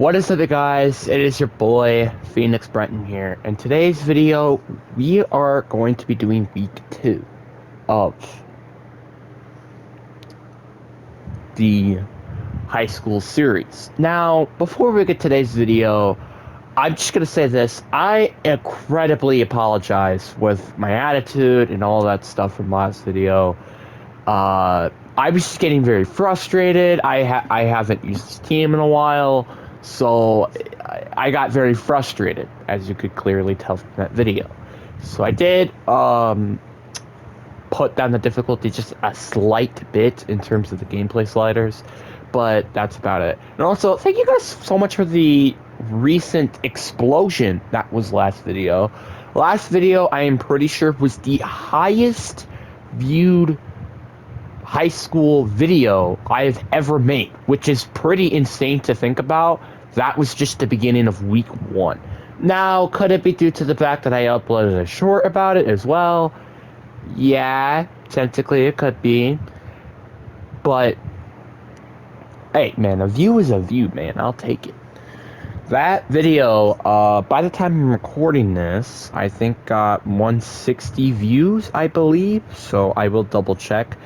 What is up, guys? It is your boy Phoenix Brenton here. In today's video, we are going to be doing week 2 of the high school series. Now, before we get today's video, I'm just gonna say this: I incredibly apologize with my attitude and all that stuff from last video. I was just getting very frustrated. I haven't used this team in a while, so I got very frustrated, as you could clearly tell from that video. So I did put down the difficulty just a slight bit in terms of the gameplay sliders, but that's about it. And also, thank you guys so much for the recent explosion that was last video. Last video, I am pretty sure, was the highest viewed high school video I've ever made, which is pretty insane to think about. That was just the beginning of week 1. Now, could it be due to the fact that I uploaded a short about it as well? Yeah, technically it could be. But, hey, man, a view is a view, man. I'll take it. That video, by the time I'm recording this, I think got 160 views, I believe. So I will double check.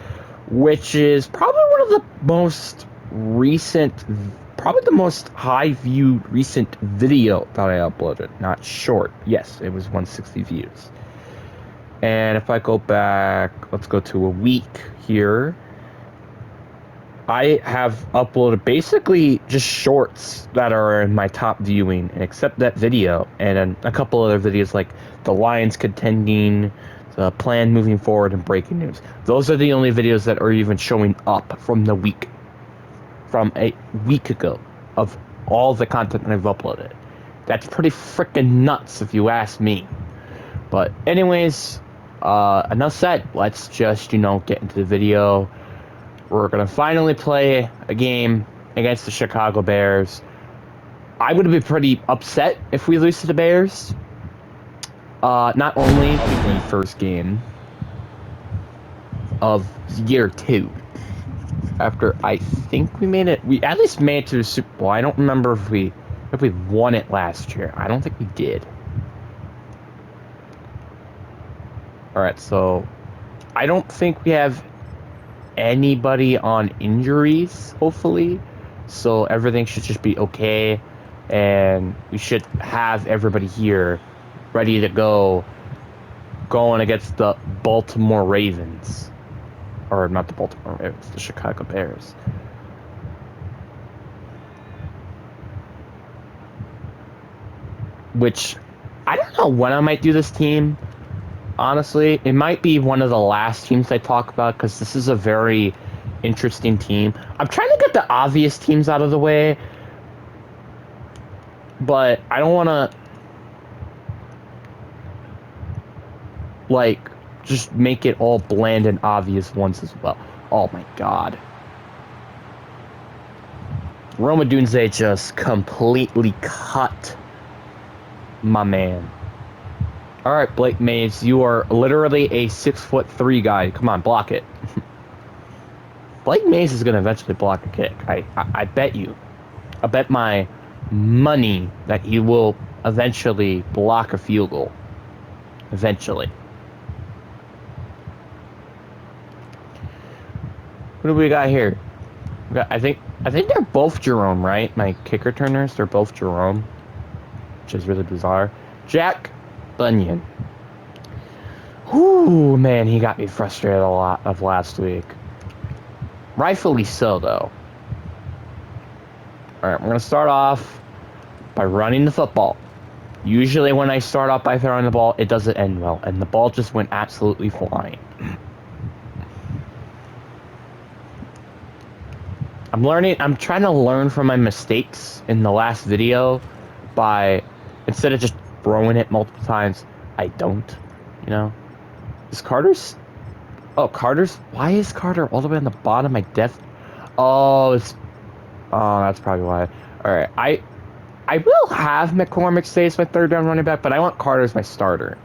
Which is probably one of the most recent, probably the most high-viewed recent video that I uploaded. Not short. Yes, it was 160 views. And if I go back, let's go to a week here. I have uploaded basically just shorts that are in my top viewing, except that video, and then a couple other videos like the Lions contending, the plan moving forward, and breaking news. Those are the only videos that are even showing up from a week ago of all the content that I've uploaded. That's pretty freaking nuts if you ask me. But anyways, enough said. Let's just, get into the video. We're going to finally play a game against the Chicago Bears. I would be pretty upset if we lose to the Bears. Not only the first game of year 2, after I think we at least made it to the Super Bowl. I don't remember if we won it last year. I don't think we did. Alright, so I don't think we have anybody on injuries, hopefully. So everything should just be okay, and we should have everybody here ready to go, going against the Baltimore Ravens. Or not the Baltimore Ravens, the Chicago Bears. Which, I don't know when I might do this team. Honestly, it might be one of the last teams I talk about, because this is a very interesting team. I'm trying to get the obvious teams out of the way, but I don't want to just make it all bland and obvious ones as well. Oh my god. Rome Odunze just completely cut my man. Alright, Blake Mays, you are literally a 6'3" guy. Come on, block it. Blake Mays is going to eventually block a kick. I bet you. I bet my money that he will eventually block a field goal. Eventually. What do we got here? I think they're both Jerome, right? My kick returners, they're both Jerome, which is really bizarre. Jack Bunyan. Whoo, man, he got me frustrated a lot of last week. Rightfully so, though. Alright, we're going to start off by running the football. Usually when I start off by throwing the ball, it doesn't end well, and the ball just went absolutely flying. I'm trying to learn from my mistakes in the last video by, instead of just throwing it multiple times, I don't, Is Carter's... Oh, why is Carter all the way on the bottom of my depth? Oh, that's probably why. Alright, I will have McCormick stay as my third down running back, but I want Carter as my starter.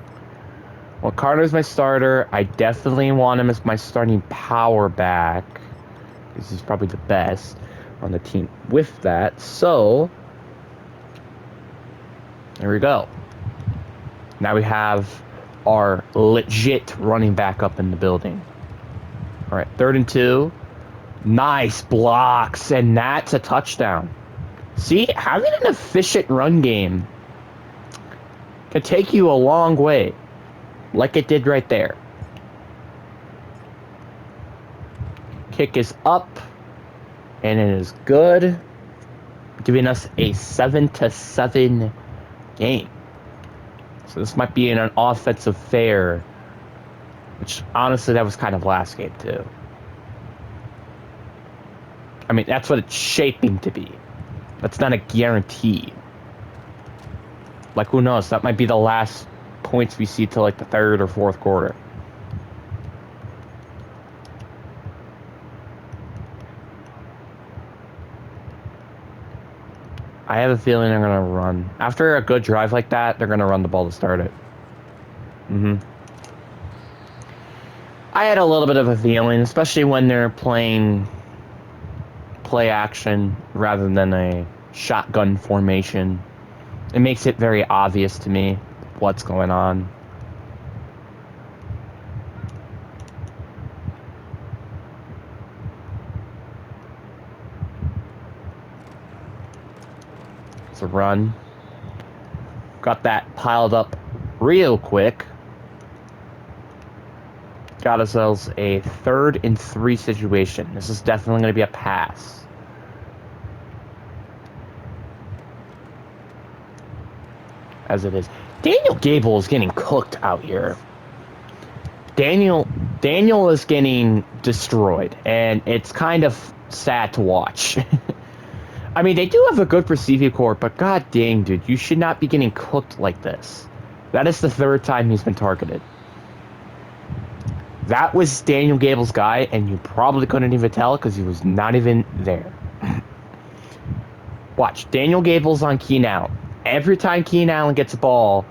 Well, Carter's my starter. I definitely want him as my starting power back. This is probably the best on the team with that. So, There we go. Now we have our legit running back up in the building. All right, 3rd and 2. Nice blocks, and that's a touchdown. See, having an efficient run game can take you a long way, like it did right there. Kick is up, and it is good, giving us a 7-7 game. So this might be an offensive fair, which honestly, that was kind of last game too. I mean, that's what it's shaping to be. That's not a guarantee. Like, who knows? That might be the last points we see till like the 3rd or 4th quarter. I have a feeling they're going to run. After a good drive like that, they're going to run the ball to start it. I had a little bit of a feeling, especially when they're playing play action rather than a shotgun formation. It makes it very obvious to me what's going on. It's a run. Got that piled up real quick. Got ourselves a 3rd and 3 situation. This is definitely going to be a pass. As it is. Daniel Gable is getting cooked out here. Daniel is getting destroyed, and it's kind of sad to watch. I mean, they do have a good receiving core, but god dang, dude, you should not be getting cooked like this. That is the 3rd time he's been targeted. That was Daniel Gable's guy, and you probably couldn't even tell because he was not even there. Watch, Daniel Gable's on Keenan Allen. Every time Keenan Allen gets a ball,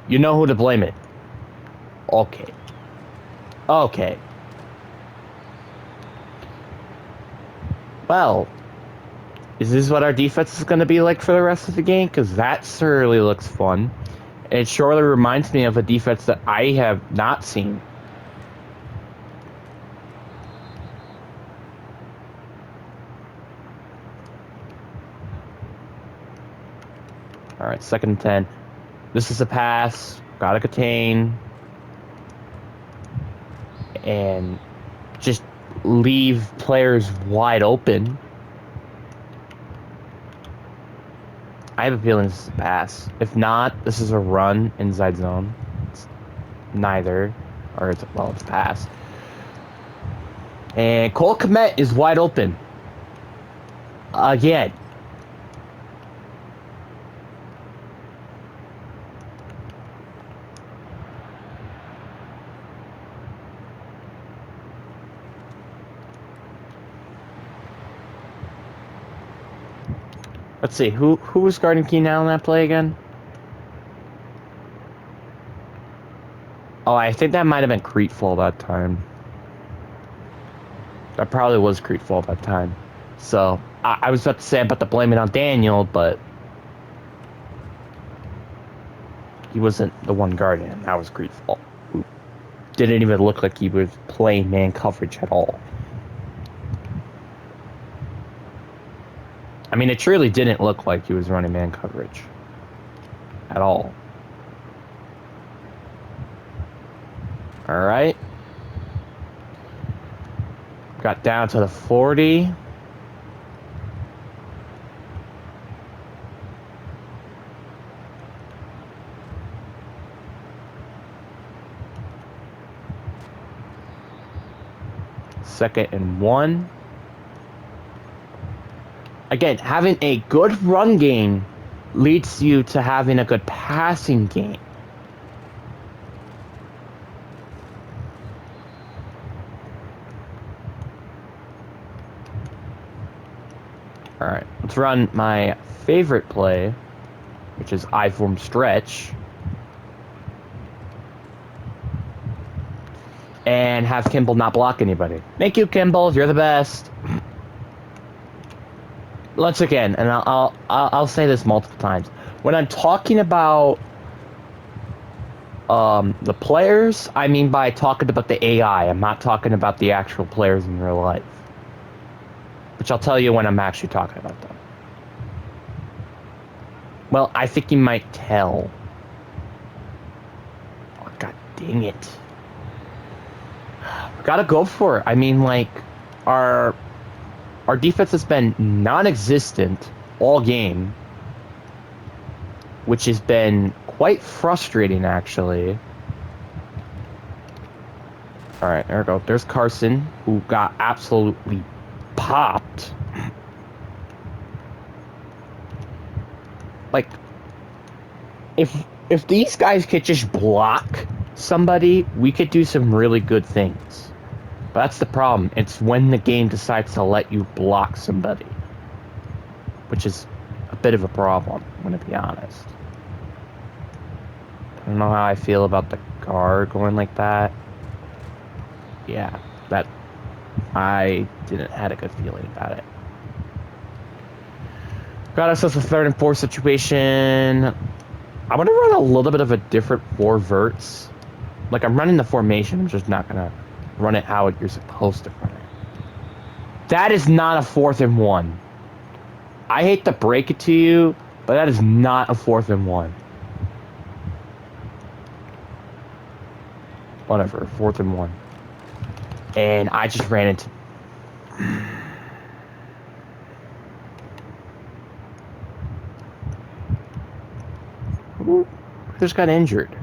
you know who to blame it. Okay. Well, is this what our defense is going to be like for the rest of the game? Because that certainly looks fun. It surely reminds me of a defense that I have not seen. All right, 2nd and 10. This is a pass. Gotta contain. And just leave players wide open. I have a feeling this is a pass. If not, this is a run inside zone. It's neither. Or it's a pass. And Cole Kmet is wide open. Again. Let's see, who was guarding Keenan Allen that play again? Oh, I think that might have been Creetfall that time. That probably was Creetfall that time. So, I was about to say about to blame it on Daniel, but he wasn't the one guarding him. That was Creetfall, who didn't even look like he was playing man coverage at all. I mean, it truly didn't look like he was running man coverage at all. All right. Got down to the 40. Second and 1. Again, having a good run game leads you to having a good passing game. All right, let's run my favorite play, which is I-form stretch. And have Kimball not block anybody. Thank you, Kimball. You're the best. Once again, and I'll say this multiple times. When I'm talking about the players, I mean by talking about the AI. I'm not talking about the actual players in real life. Which I'll tell you when I'm actually talking about them. Well, I think you might tell. Oh, God dang it. Gotta go for it. I mean, like, our defense has been non-existent all game, which has been quite frustrating, actually. All right, there we go. There's Carson, who got absolutely popped. Like, if these guys could just block somebody, we could do some really good things. But that's the problem. It's when the game decides to let you block somebody, which is a bit of a problem, I'm gonna be honest. I don't know how I feel about the guard going like that. Yeah, that I didn't had a good feeling about it. Got ourselves a 3rd and 4 situation. I'm gonna run a little bit of a different 4 verts. Like, I'm running the formation, I'm just not gonna run it how you're supposed to run it. That is not a 4th and 1. I hate to break it to you, but that is not a 4th and 1. Whatever, 4th and 1. And I just ran into... Who just got injured?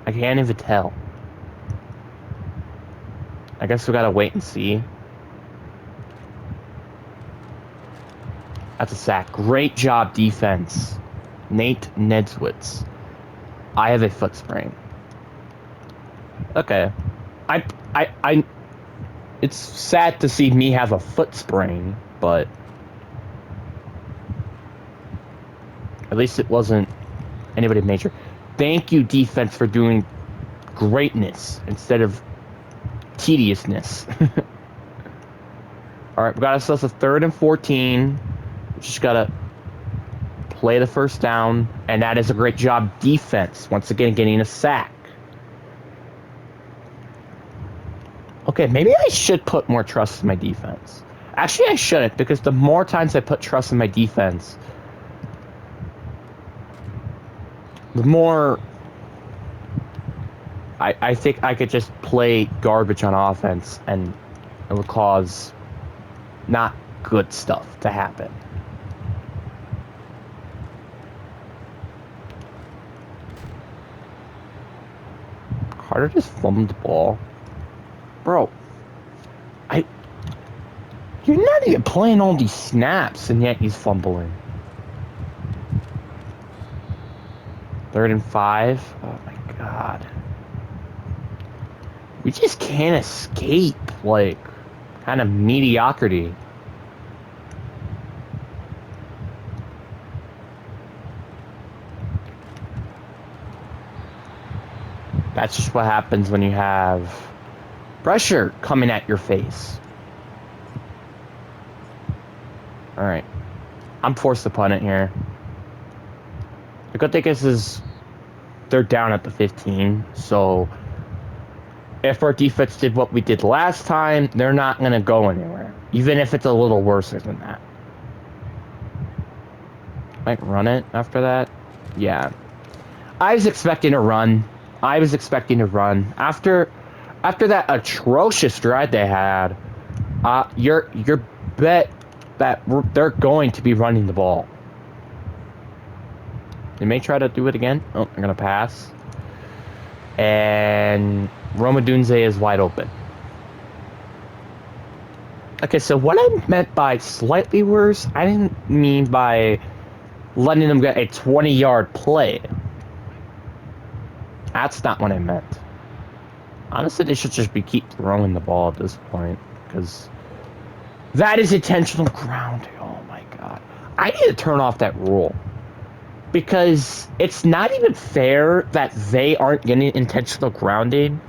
I can't even tell. I guess we gotta wait and see. That's a sack. Great job, defense. Nate Nedswitz. I have a foot sprain. Okay. I it's sad to see me have a foot sprain, but at least it wasn't anybody major. Thank you, defense, for doing greatness instead of tediousness. Alright, we got ourselves a 3rd and 14. We just gotta play the first down, and that is a great job defense. Once again, getting a sack. Okay, maybe I should put more trust in my defense. Actually, I shouldn't, because the more times I put trust in my defense, the more I think I could just play garbage on offense, and it would cause not good stuff to happen. Carter just fumbled the ball. Bro, you're not even playing all these snaps, and yet he's fumbling. 3rd and 5. Oh my god. We just can't escape, like, kind of mediocrity. That's just what happens when you have pressure coming at your face. Alright. I'm forced to punt it here. The good thing is they're down at the 15, so if our defense did what we did last time, they're not going to go anywhere, even if it's a little worse than that. Might run it after that? Yeah. I was expecting a run. After that atrocious drive they had, your bet that they're going to be running the ball. They may try to do it again. Oh, they're going to pass. And Roma Dunze is wide open. Okay, so what I meant by slightly worse, I didn't mean by letting them get a 20-yard play. That's not what I meant. Honestly, they should just keep throwing the ball at this point, because that is intentional grounding. Oh my god. I need to turn off that rule. Because it's not even fair that they aren't getting intentional grounding,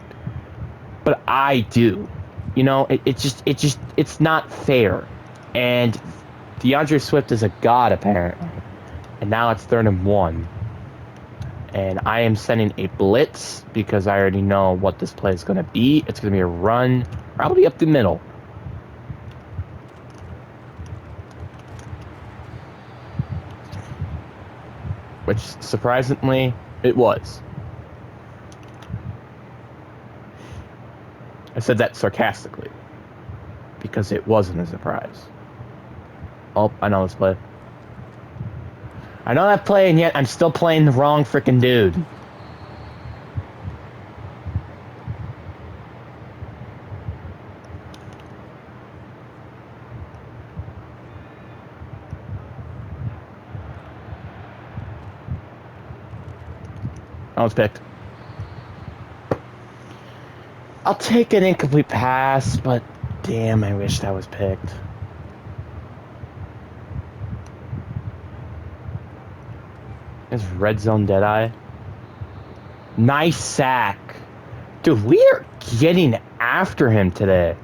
but I do. You know, it's not fair. And DeAndre Swift is a god, apparently. And now it's 3rd and 1. And I am sending a blitz because I already know what this play is going to be. It's going to be a run, probably up the middle. Which, surprisingly, it was. I said that sarcastically. Because it wasn't a surprise. Oh, I know this play. I know that play, and yet I'm still playing the wrong freaking dude. I was picked. I'll take an incomplete pass, but damn, I wish that was picked. It's red zone deadeye. Nice sack. Dude, we are getting after him today.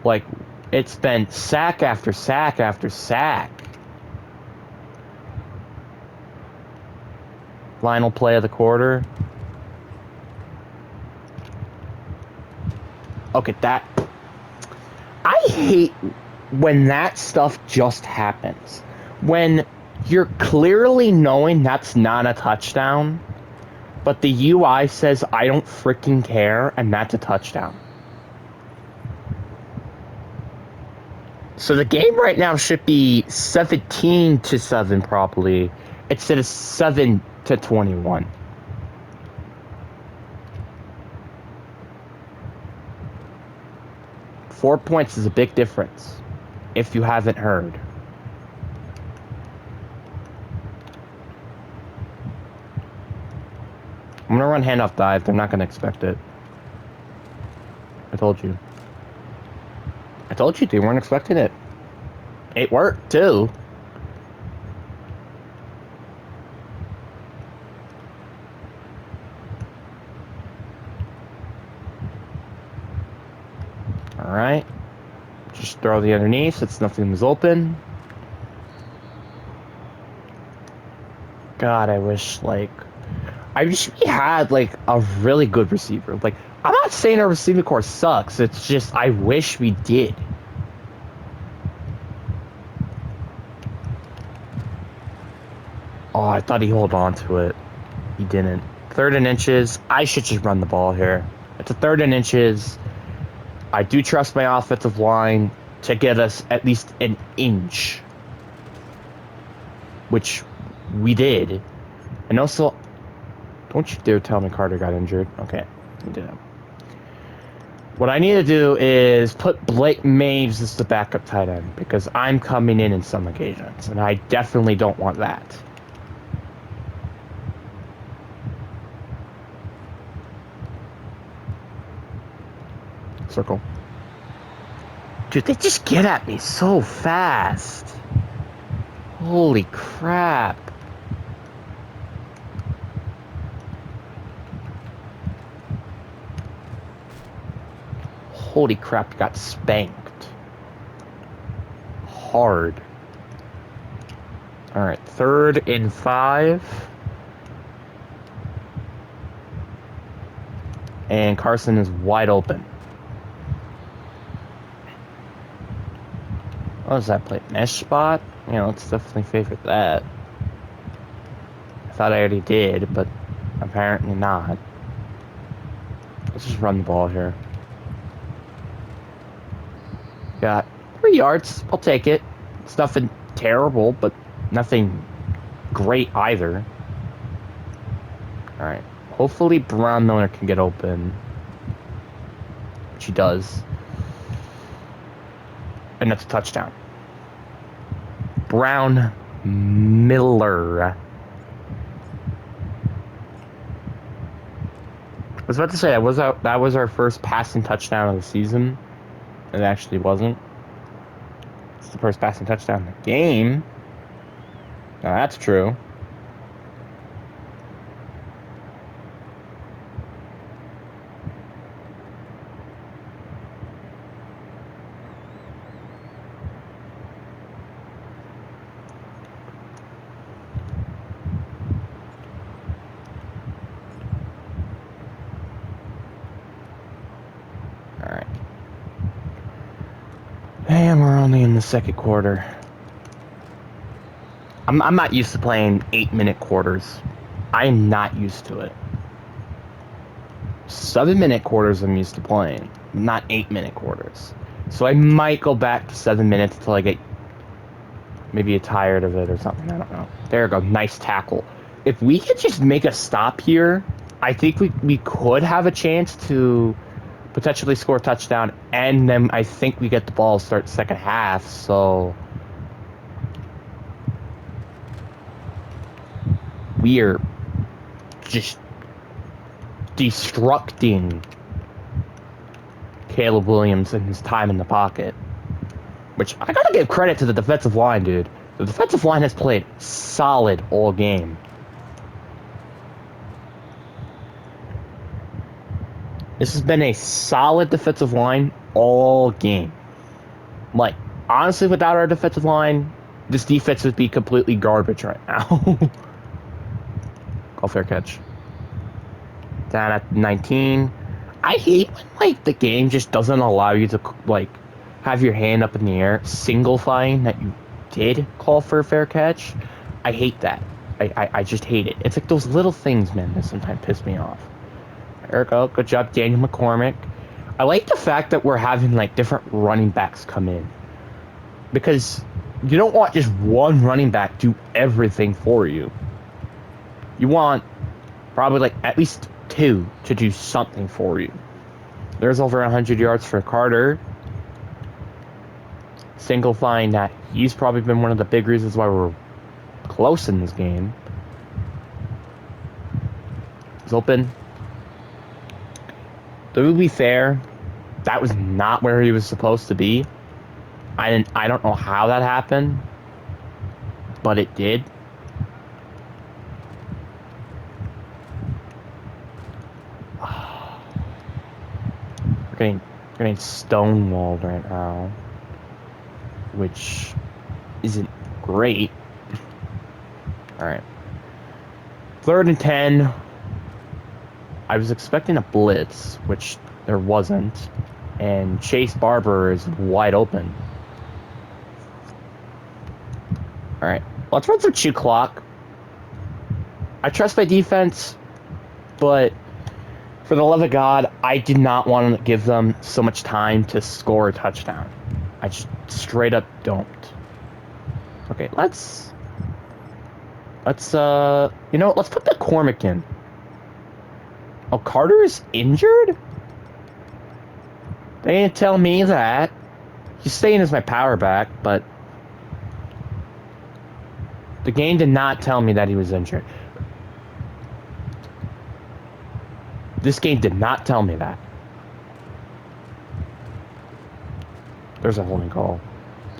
Like, it's been sack after sack after sack. Final play of the quarter. Okay, that... I hate when that stuff just happens. When you're clearly knowing that's not a touchdown, but the UI says, I don't freaking care, and that's a touchdown. So the game right now should be 17-7 probably, instead of 7-21. Four points is a big difference, if you haven't heard. I'm gonna run handoff dive. They're not gonna expect it. I told you. I told you they weren't expecting it. It worked too. All right. Just throw the underneath since nothing was open. God, I wish we had like a really good receiver. Like, I'm not saying our receiving core sucks. It's just I wish we did. Oh, I thought he held on to it. He didn't. 3rd and inches. I should just run the ball here. It's a 3rd and inches. I do trust my offensive line to get us at least an inch. Which we did. And also, don't you dare tell me Carter got injured. Okay, he did. What I need to do is put Blake Maves as the backup tight end because I'm coming in some occasions, and I definitely don't want that. Circle. Dude, they just get at me so fast. Holy crap. Holy crap, got spanked. Hard. Alright, 3rd and 5. And Carson is wide open. What does that play? Mesh spot? Yeah, let's definitely favorite that. I thought I already did, but apparently not. Let's just run the ball here. Got 3 yards. I'll take it. It's nothing terrible, but nothing great either. Alright. Hopefully Brown Miller can get open. Which he does. And that's a touchdown. Brown Miller. I was about to say that was our first passing touchdown of the season. It actually wasn't. It's the first passing touchdown in the game. Now that's true. the second quarter. I'm not used to playing 8-minute quarters. I am not used to it. 7-minute quarters I'm used to playing, not 8-minute quarters. So I might go back to 7 minutes until I get maybe tired of it or something. I don't know. There we go. Nice tackle. If we could just make a stop here, I think we could have a chance to potentially score a touchdown, and then I think we get the ball to start second half, so we are just destructing Caleb Williams and his time in the pocket. Which, I gotta give credit to the defensive line, dude. The defensive line has played solid all game. This has been a solid defensive line all game. Like, honestly, without our defensive line, this defense would be completely garbage right now. Call fair catch. Down at 19. I hate when, like, the game just doesn't allow you to, like, have your hand up in the air, signifying that you did call for a fair catch. I hate that. I just hate it. It's like those little things, man, that sometimes piss me off. There we go. Good job, Daniel McCormick. I like the fact that we're having, like, different running backs come in. Because you don't want just one running back do everything for you. You want probably, like, at least two to do something for you. There's over 100 yards for Carter. Signifying that he's probably been one of the big reasons why we're close in this game. He's open. To be fair, that was not where he was supposed to be. I don't know how that happened, but it did. We're getting stonewalled right now, which isn't great. All right, 3rd and 10. I was expecting a blitz, which there wasn't, and Chase Barber is wide open. All right, let's run some chew clock. I trust my defense, but for the love of God, I did not want to give them so much time to score a touchdown. I just straight up don't. Okay, let's you know, let's put McCormick in. Oh, Carter is injured? They didn't tell me that. He's staying as my power back, but the game did not tell me that he was injured. This game did not tell me that. There's a holding call.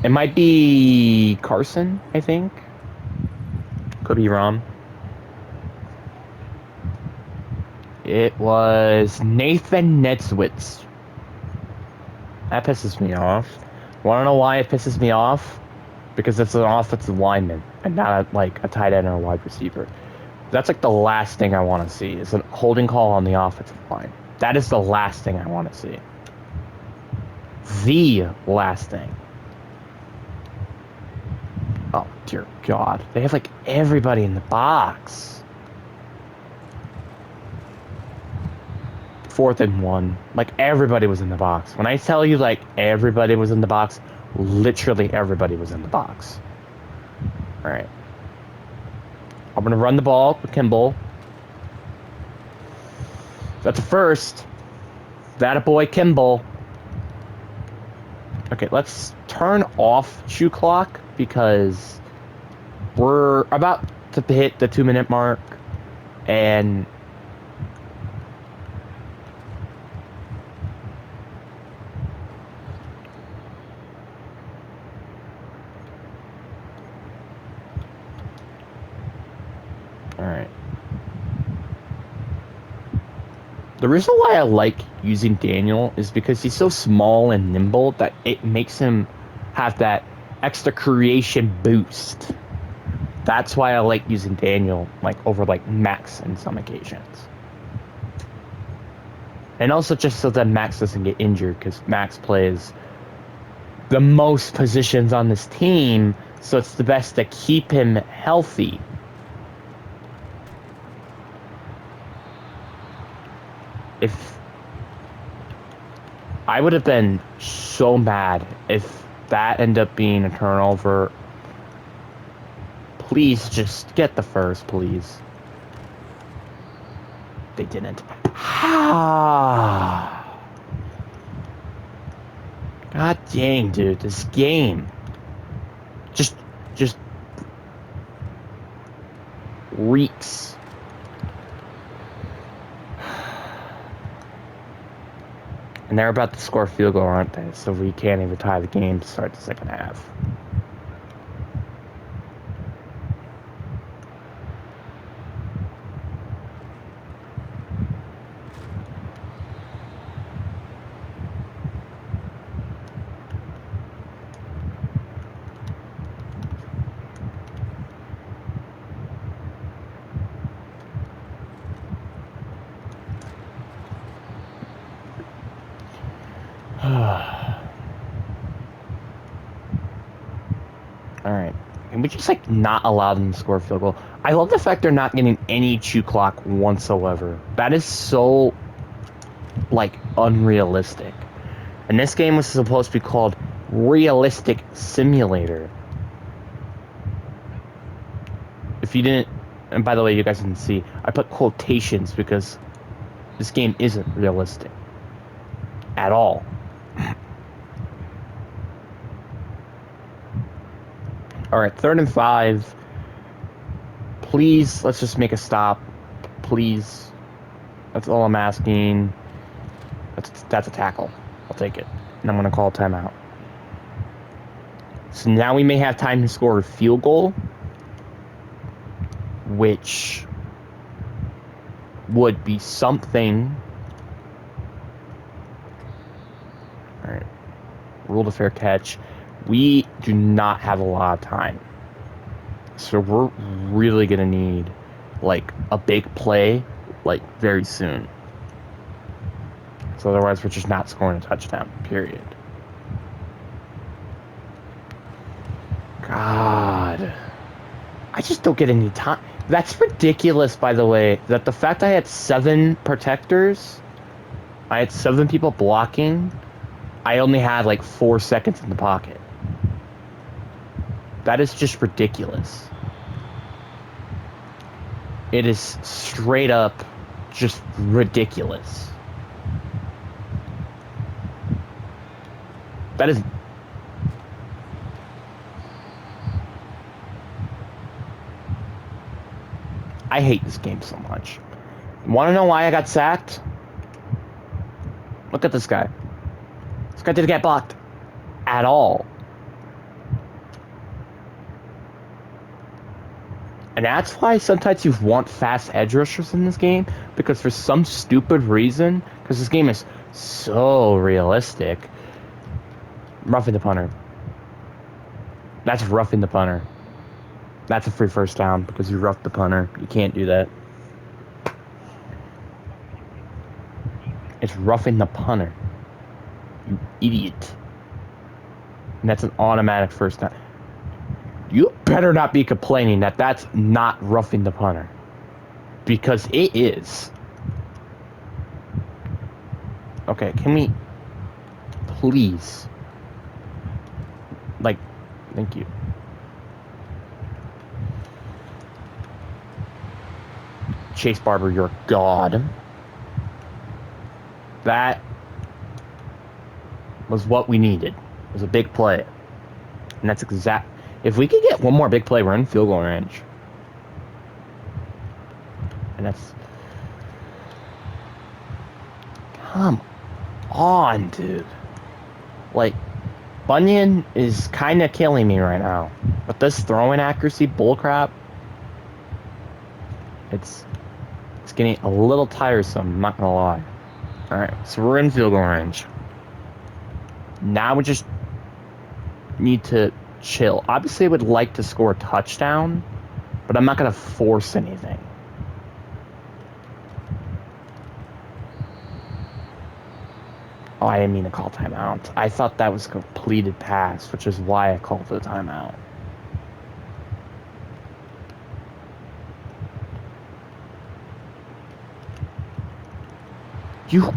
It might be Carson, I think. Could be wrong. It was Nathan Nedzwitz. That pisses me off. Want to know why it pisses me off? Because it's an offensive lineman and not like a tight end or a wide receiver. That's like the last thing I want to see is a holding call on the offensive line. That is the last thing I want to see. The last thing. Oh, dear God. They have like everybody in the box. 4th and 1. Like, everybody was in the box. When I tell you, like, everybody was in the box, literally everybody was in the box. Alright. I'm going to run the ball with Kimball. That's a first. That a boy, Kimball. Okay, let's turn off shoe clock because we're about to hit the 2-minute mark. And alright. The reason why I like using Daniel is because he's so small and nimble that it makes him have that extra creation boost. That's why I like using Daniel like over like Max in some occasions. And also just so that Max doesn't get injured because Max plays the most positions on this team, so it's the best to keep him healthy. If I would have been so mad if that ended up being a turnover. Please just get the first, please. They didn't. God dang, dude, this game just reeks. And they're about to score a field goal, aren't they? So we can't even tie the game to start the second half. Alright. Can we just, like, not allow them to score a field goal? I love the fact they're not getting any chew clock whatsoever. That is so, like, unrealistic. And this game was supposed to be called Realistic Simulator. If you didn't... And by the way, you guys didn't see, I put quotations because this game isn't realistic. At all. Alright, 3rd and 5. Please, let's just make a stop. Please. That's all I'm asking. That's a tackle. I'll take it. And I'm going to call timeout. So now we may have time to score a field goal, which would be something. Alright. Ruled a fair catch. We do not have a lot of time. So we're really going to need, like, a big play, like, very soon. So otherwise, we're just not scoring a touchdown, period. God. I just don't get any time. That's ridiculous, by the way, that the fact I had 7 protectors, I had 7 people blocking, I only had, like, 4 seconds in the pocket. That is just ridiculous. It is straight up just ridiculous. That is... I hate this game so much. Want to know why I got sacked? Look at this guy. This guy didn't get blocked at all. And that's why sometimes you want fast edge rushers in this game, because for some stupid reason, because this game is so realistic, roughing the punter. That's roughing the punter. That's a free first down because you roughed the punter. You can't do that. It's roughing the punter. You idiot. And that's an automatic first down. You better not be complaining that that's not roughing the punter. Because it is. Okay, can we... Please. Like, thank you. Chase Barber, you're a god. That was what we needed. It was a big play. And that's exact... If we could get one more big play, we're in field goal range. And that's... Come on, dude. Like, Bunyan is kind of killing me right now. But this throwing accuracy bullcrap, it's getting a little tiresome, I'm not gonna lie. Alright, so we're in field goal range. Now we just need to chill. Obviously, I would like to score a touchdown, but I'm not going to force anything. Oh, I didn't mean to call timeout. I thought that was a completed pass, which is why I called the timeout. You...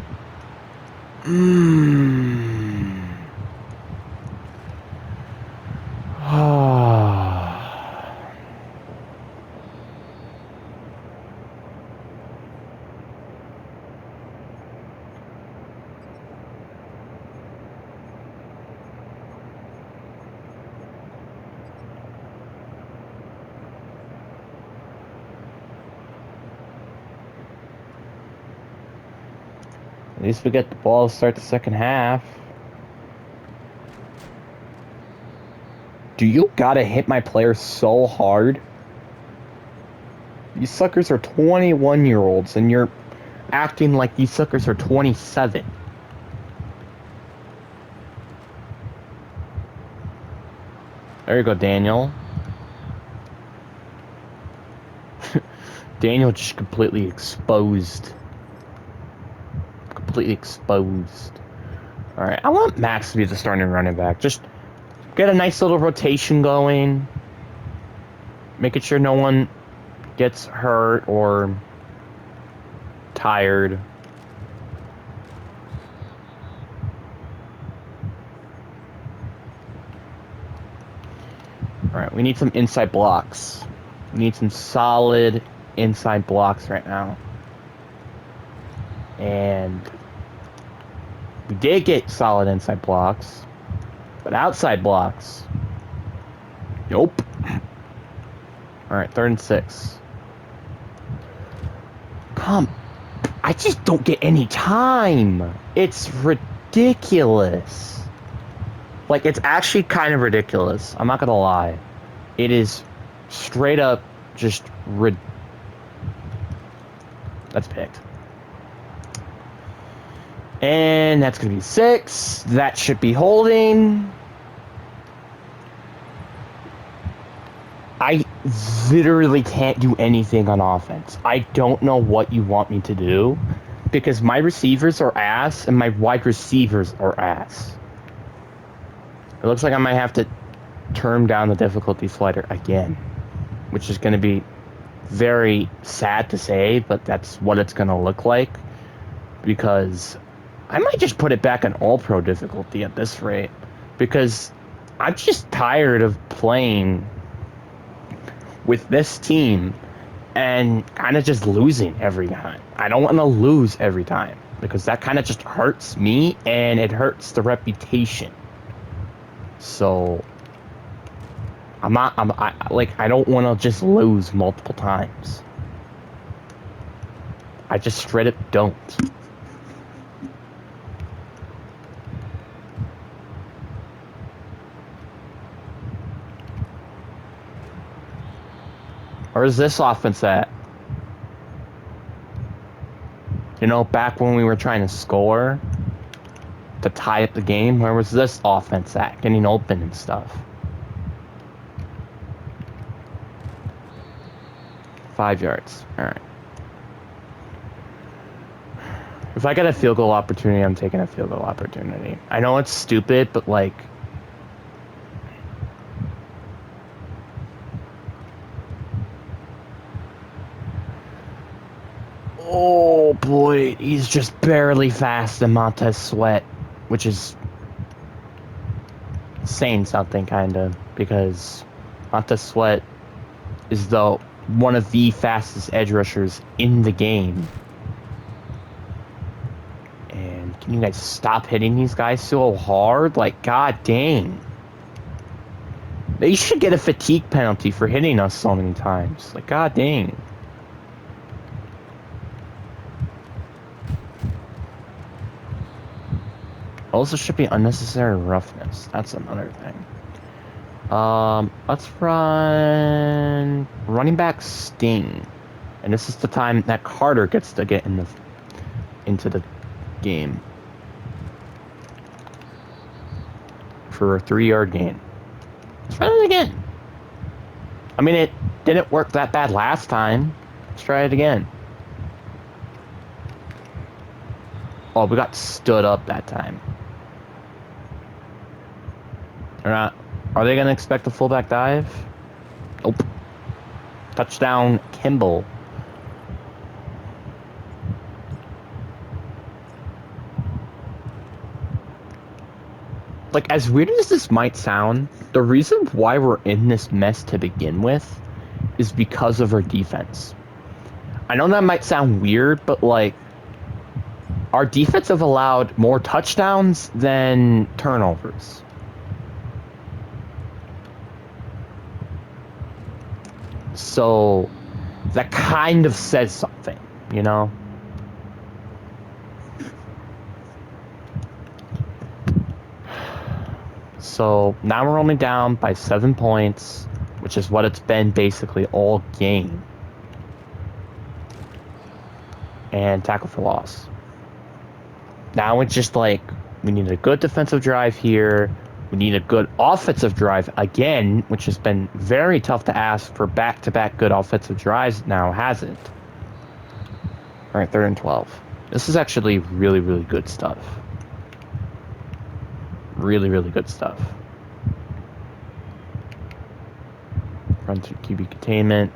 At least we get the ball to start the second half. Do you gotta hit my player so hard? These suckers are 21-year-olds, and you're acting like these suckers are 27. There you go, Daniel. Daniel just completely exposed. Completely exposed. Alright, I want Max to be the starting running back. Just get a nice little rotation going. Making sure no one gets hurt or tired. Alright, we need some inside blocks. We need some solid inside blocks right now. And we did get solid inside blocks. But outside blocks, nope. Alright, 3rd and 6. I just don't get any time. It's ridiculous. Like, it's actually kind of ridiculous. I'm not gonna lie. It is straight up just That's picked. And that's gonna be 6. That should be holding. I literally can't do anything on offense. I don't know what you want me to do because my receivers are ass and my wide receivers are ass. It looks like I might have to turn down the difficulty slider again, which is going to be very sad to say, but that's what it's going to look like because I might just put it back on all-pro difficulty at this rate because I'm just tired of playing with this team and kind of just losing every time. I don't want to lose every time because that kind of just hurts me and it hurts the reputation. So I don't want to just lose multiple times. I just straight up don't. Where's this offense at? You know, back when we were trying to score to tie up the game, where was this offense at? Getting open and stuff. 5 yards. Alright. If I get a field goal opportunity, I'm taking a field goal opportunity. I know it's stupid, but like... Oh boy, he's just barely faster than Montez Sweat, which is saying something kind of, because Montez Sweat is one of the fastest edge rushers in the game. And can you guys stop hitting these guys so hard? Like, god dang. They should get a fatigue penalty for hitting us so many times. Like, god dang. Also should be unnecessary roughness. That's another thing. Let's run running back Sting. And this is the time that Carter gets to get into the game. For a 3-yard gain. Let's run it again. I mean, it didn't work that bad last time. Let's try it again. Oh, we got stood up that time. Or not? Are they gonna expect a fullback dive? Nope. Touchdown, Kimball. Like, as weird as this might sound, the reason why we're in this mess to begin with is because of our defense. I know that might sound weird, but like, our defense have allowed more touchdowns than turnovers. So that kind of says something, you know? So now we're only down by 7 points, which is what it's been basically all game. And tackle for loss. Now it's just like, we need a good defensive drive here. We need a good offensive drive again, which has been very tough to ask for back-to-back good offensive drives now, hasn't. All right, 3rd and 12. This is actually really, really good stuff. Really, really good stuff. Run through QB containment.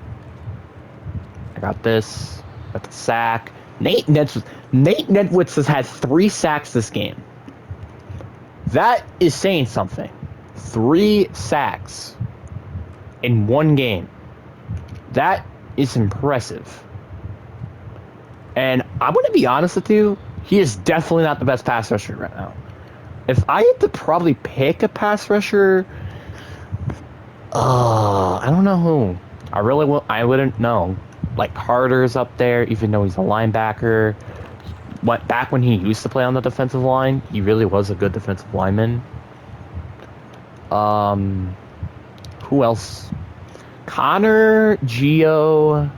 I got this. Got the sack. Nate Nedwitz has had 3 sacks this game. That is saying something. 3 sacks in 1 game. That is impressive. And I'm going to be honest with you, he is definitely not the best pass rusher right now. If I had to probably pick a pass rusher, I don't know who. I wouldn't know. Like, Carter's up there, even though he's a linebacker. Back when he used to play on the defensive line, he really was a good defensive lineman. Who else? Connor, Gio,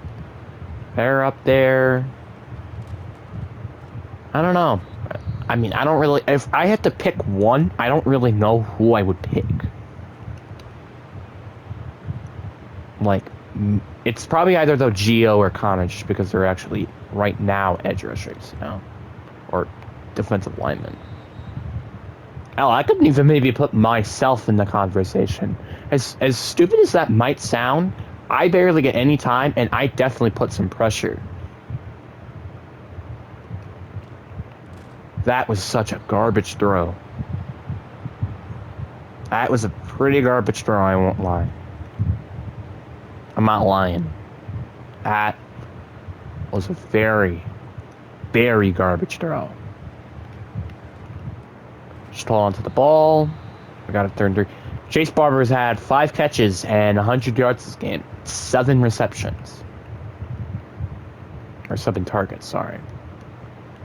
they're up there. I don't know. I mean, I don't really... If I had to pick one, I don't really know who I would pick. Like, it's probably either though Gio or Connor, just because they're actually right now edge rushers, you know, or defensive linemen. Hell, I couldn't even maybe put myself in the conversation. As stupid as that might sound, I barely get any time, and I definitely put some pressure. That was such a garbage throw. That was a pretty garbage throw, I won't lie. I'm not lying. That was a very, very garbage throw. Just hold on to the ball. I got a 3rd and 3. Chase Barber's had 5 catches and 100 yards this game. 7 receptions. Or 7 targets, sorry.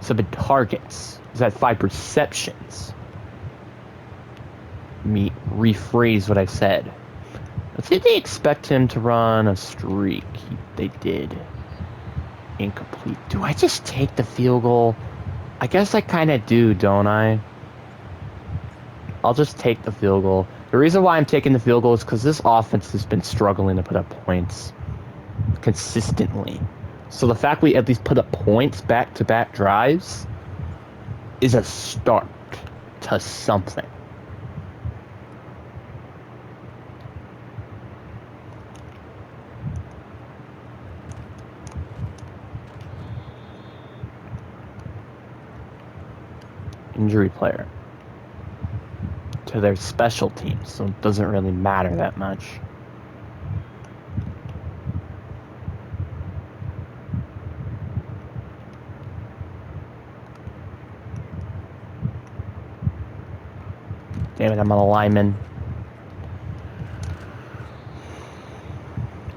7 targets. He's had 5 receptions. Let me rephrase what I said. Did they expect him to run a streak? They did. Incomplete. Do I just take the field goal? I guess I kind of do, don't I? I'll just take the field goal. The reason why I'm taking the field goal is because this offense has been struggling to put up points consistently. So the fact we at least put up points back-to-back drives is a start to something. Injury player to their special teams, so it doesn't really matter that much. Damn it, I'm on a lineman.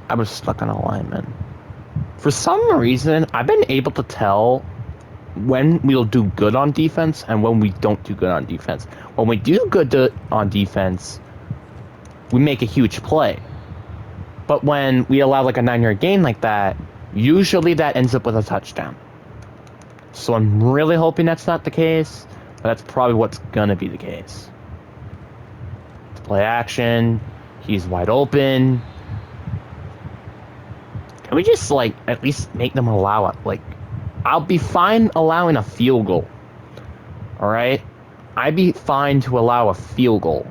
I was stuck on a lineman. For some reason, I've been able to tell when we'll do good on defense and when we don't do good on defense. When we do good on defense, we make a huge play. But when we allow like a 9-yard gain like that, usually that ends up with a touchdown. So I'm really hoping that's not the case, but that's probably what's gonna be the case. It's play action. He's wide open. Can we just like at least make them allow it? Like, I'll be fine allowing a field goal All right, I'd be fine to allow a field goal.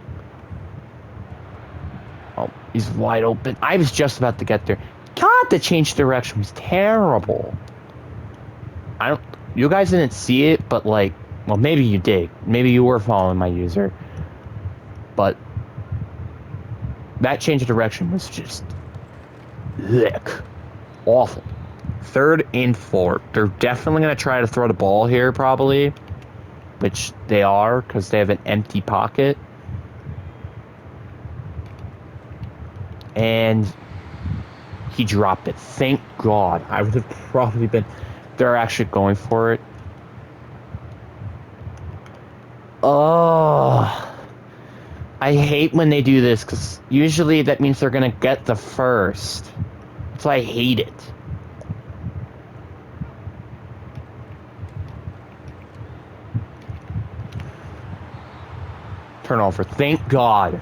Oh, he's wide open. I was just about to get there. God, the change direction was terrible. I don't. You guys didn't see it, but like, well, maybe you did. Maybe you were following my user, but that change of direction was just awful. 3rd and 4. They're definitely gonna try to throw the ball here, probably, which they are because they have an empty pocket. And he dropped it. Thank God. I would have probably been... They're actually going for it. Oh, I hate when they do this, because usually that means they're going to get the first. So I hate it. Turnover. Thank God.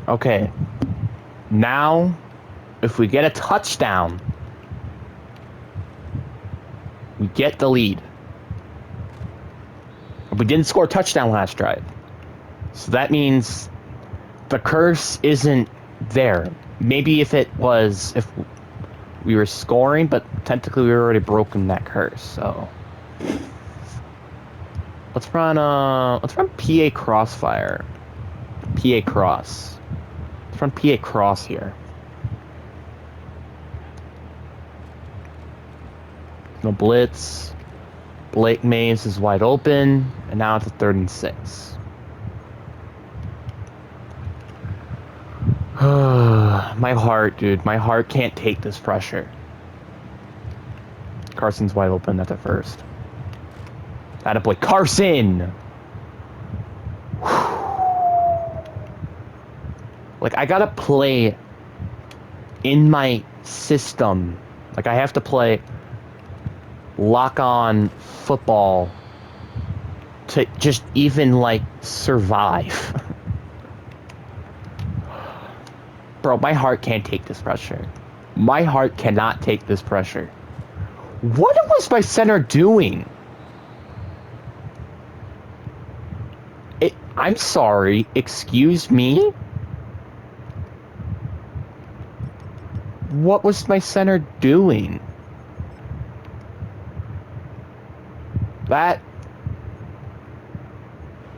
Okay. Now, if we get a touchdown, we get the lead. We didn't score a touchdown last drive. So that means the curse isn't there. Maybe if we were scoring, but technically we were already broken that curse, so. Let's run PA Crossfire. PA Cross. Let's run PA Cross here. No blitz. Blake Mays is wide open, and now it's a 3rd and 6. My heart, dude. My heart can't take this pressure. Carson's wide open at the first. Attaboy, Carson! Like, I gotta play in my system. Like, I have to play lock-on football to just even, like, survive. Bro, my heart can't take this pressure. My heart cannot take this pressure. What was my center doing? I'm sorry, excuse me? What was my center doing? That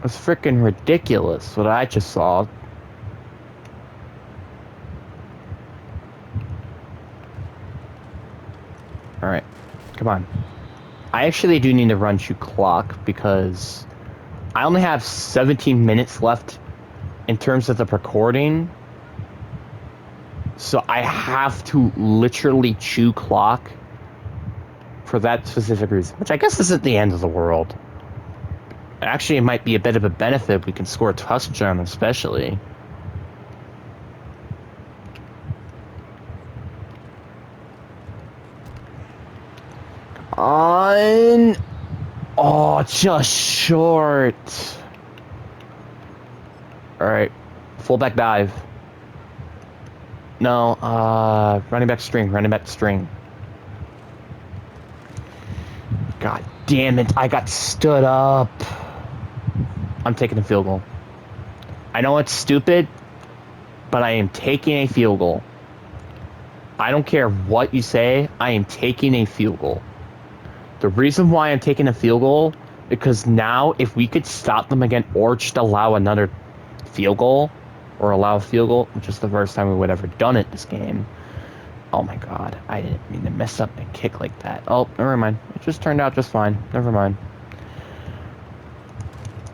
was freaking ridiculous, what I just saw. Alright, come on. I actually do need to run shoot clock because I only have 17 minutes left in terms of the recording. So I have to literally chew clock for that specific reason, which I guess isn't the end of the world. Actually, it might be a bit of a benefit if we can score a touchdown, especially. On. Oh, just short. Alright. Fullback dive. No, running back string, running back string. God damn it, I got stood up. I'm taking a field goal. I know it's stupid, but I am taking a field goal. I don't care what you say, I am taking a field goal. The reason why I'm taking a field goal, because now if we could stop them again or just allow another field goal, or allow a field goal, which is the first time we would ever done it this game. Oh my god, I didn't mean to mess up a kick like that. Oh, never mind. It just turned out just fine. Never mind.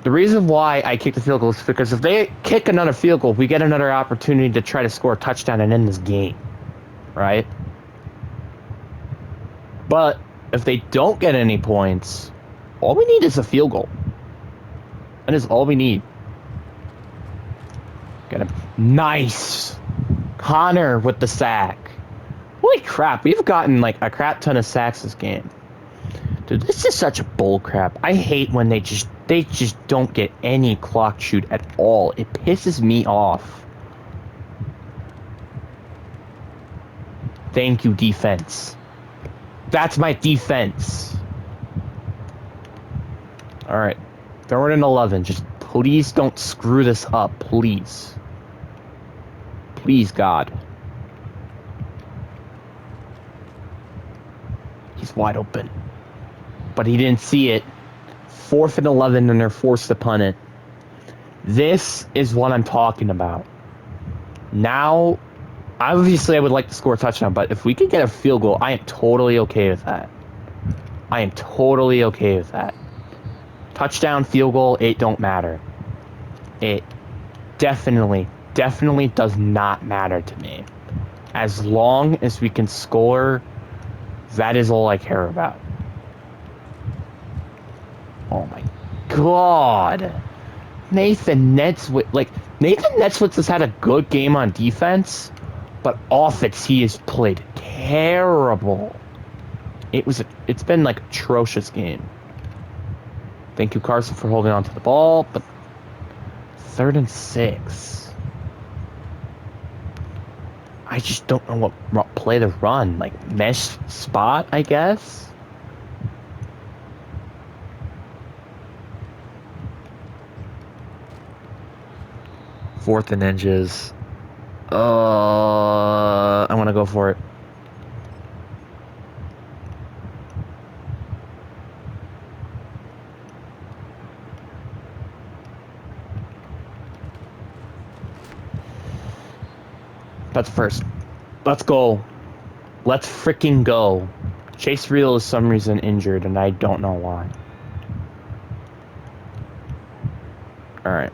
The reason why I kicked the field goal is because if they kick another field goal, we get another opportunity to try to score a touchdown and end this game. Right? But if they don't get any points, all we need is a field goal. That is all we need. Get him. Nice! Connor with the sack. Holy crap, we've gotten like a crap ton of sacks this game. Dude, this is such a bull crap. I hate when they just don't get any clock shoot at all. It pisses me off. Thank you, defense. That's my defense. All right. Throw it in 11. Just please don't screw this up. Please. Please, God. He's wide open. But he didn't see it. 4th and 11, and they're forced to punt it. This is what I'm talking about. Now, obviously, I would like to score a touchdown, but if we could get a field goal, I am totally okay with that. I am totally okay with that. Touchdown, field goal, it don't matter. It definitely does not matter to me. As long as we can score, that is all I care about. Oh my God. Nathan Netzwitz has had a good game on defense, but offense he has played terrible. It's been like atrocious game. Thank you, Carson, for holding on to the ball, but 3rd and 6. I just don't know what play to run. Like mesh spot, I guess. 4th and inches. I want to go for it. That's first. Let's go. Let's freaking go. Chase Real is some reason injured, and I don't know why. Alright.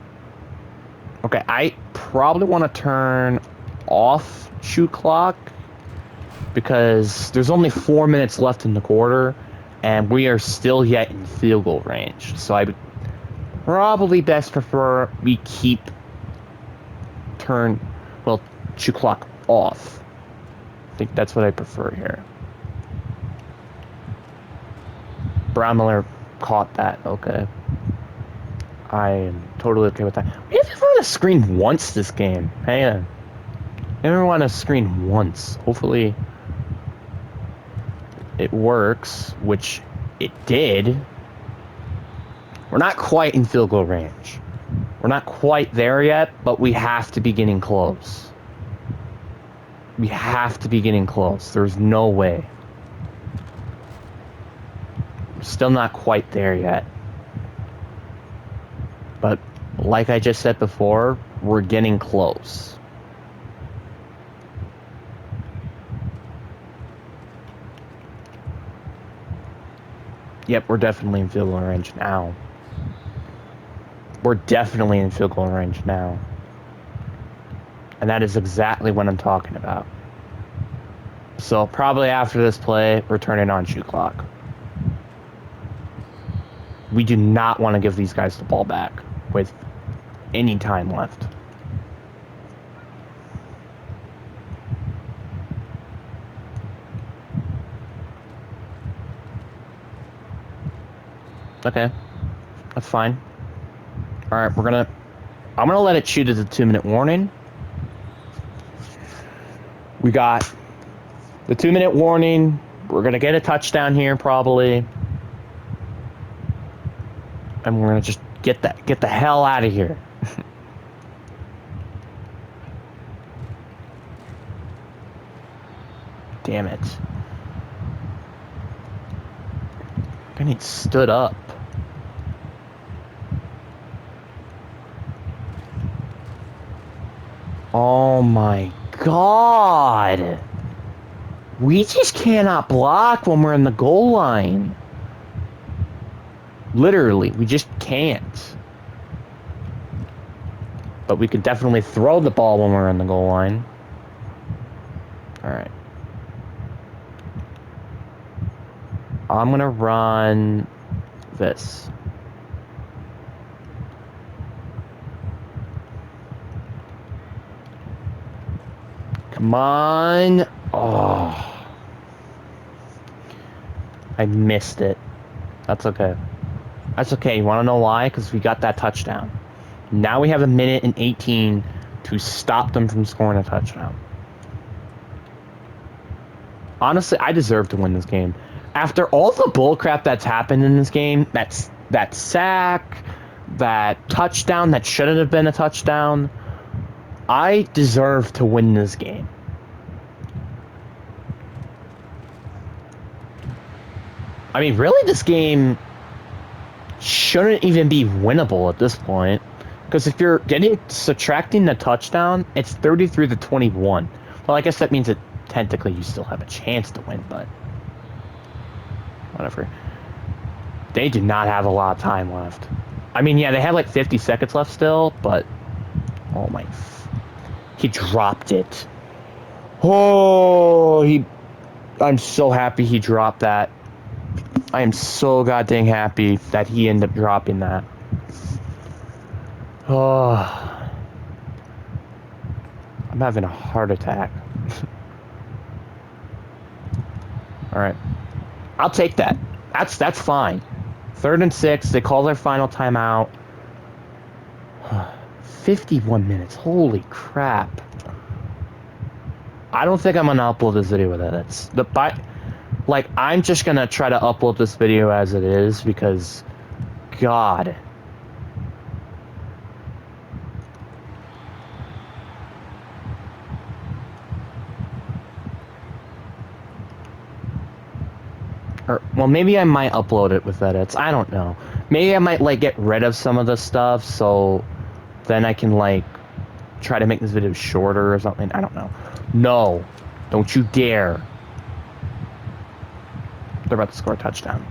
Okay, I probably want to turn off shoot clock because there's only 4 minutes left in the quarter, and we are still yet in field goal range. So I would probably best prefer we keep shoot clock off. I think that's what I prefer here. Brownmiller caught that. Okay. I am totally okay with that. We haven't run a screen once this game. Hang on. We haven't run a screen once. Hopefully it works, which it did. We're not quite in field goal range. We're not quite there yet, but we have to be getting close. We have to be getting close. There's no way. We're still not quite there yet. But like I just said before, we're getting close. Yep, we're definitely in field goal range now. We're definitely in field goal range now. And that is exactly what I'm talking about. So probably after this play, we're turning on shoot clock. We do not want to give these guys the ball back with any time left. Okay, that's fine. All right, I'm gonna let it shoot as a 2-minute warning. We got the 2-minute warning. We're gonna get a touchdown here probably, and we're gonna just get the hell out of here. Damn it! I need stood up. Oh my God! We just cannot block when we're in the goal line. Literally, we just can't. But we could definitely throw the ball when we're in the goal line. Alright. I'm gonna run this. Come on. Oh. I missed it. That's okay. That's okay. You want to know why? Because we got that touchdown. Now we have 1:18 to stop them from scoring a touchdown. Honestly, I deserve to win this game. After all the bullcrap that's happened in this game, that's that sack, that touchdown that shouldn't have been a touchdown. I deserve to win this game. I mean, really, this game shouldn't even be winnable at this point. Because if you're subtracting the touchdown, it's 33-21. Well, I guess that means that technically you still have a chance to win, but whatever. They did not have a lot of time left. I mean, yeah, they had like 50 seconds left still, but oh my, he dropped it. Oh, I'm so happy he dropped that. I am so goddamn happy that he ended up dropping that. Oh, I'm having a heart attack. All right, I'll take that. That's fine. 3rd and 6. They call their final timeout. 51 minutes. Holy crap. I don't think I'm gonna upload this video with edits. I'm just gonna try to upload this video as it is because, God. Or, well, maybe I might upload it with edits. I don't know. Maybe I might, like, get rid of some of the stuff so then I can, like, try to make this video shorter or something. I don't know. No. Don't you dare. They're about to score a touchdown.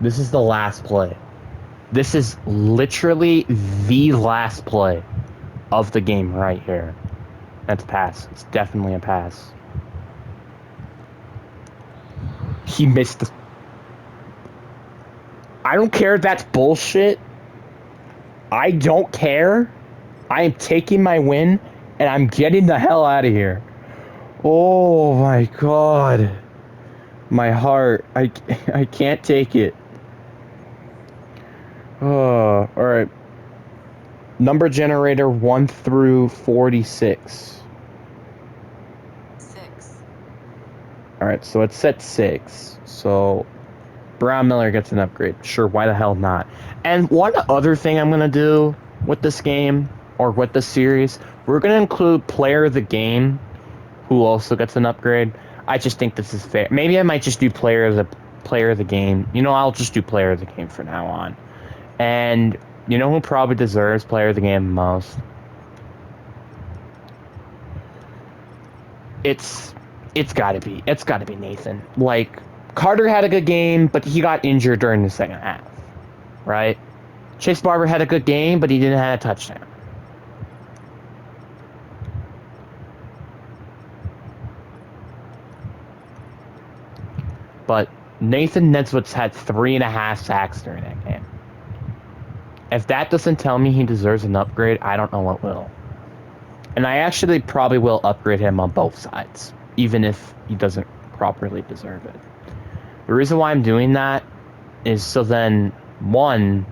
This is the last play. This is literally the last play of the game right here. That's a pass. It's definitely a pass. He missed the... I don't care if that's bullshit. I don't care. I am taking my win, and I'm getting the hell out of here. Oh my God. My heart. I can't take it. Oh, alright. Number generator 1 through 46. 6. Alright, so it's set 6. So Brown Miller gets an upgrade. Sure, why the hell not? And one other thing I'm going to do with this game, or with this series, we're going to include player of the game, who also gets an upgrade. I just think this is fair. Maybe I might just do player of the game. You know, I'll just do player of the game from now on. And you know who probably deserves player of the game the most? It's gotta be Nathan. Like, Carter had a good game, but he got injured during the second half, right? Chase Barber had a good game, but he didn't have a touchdown. But Nathan Neswitz had 3.5 sacks during that game. If that doesn't tell me he deserves an upgrade, I don't know what will. And I actually probably will upgrade him on both sides, even if he doesn't properly deserve it. The reason why I'm doing that is so then, one,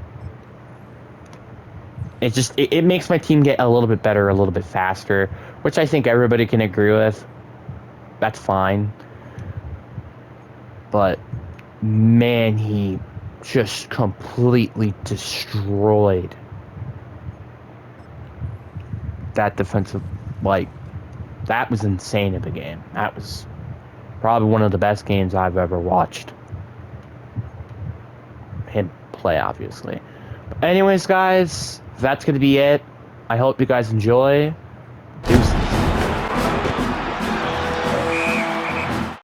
it makes my team get a little bit better, a little bit faster, which I think everybody can agree with. That's fine. But, man, he just completely destroyed that defensive, like, that was insane in the game. That was probably one of the best games I've ever watched him play, obviously. But anyways, guys, that's going to be it. I hope you guys enjoy.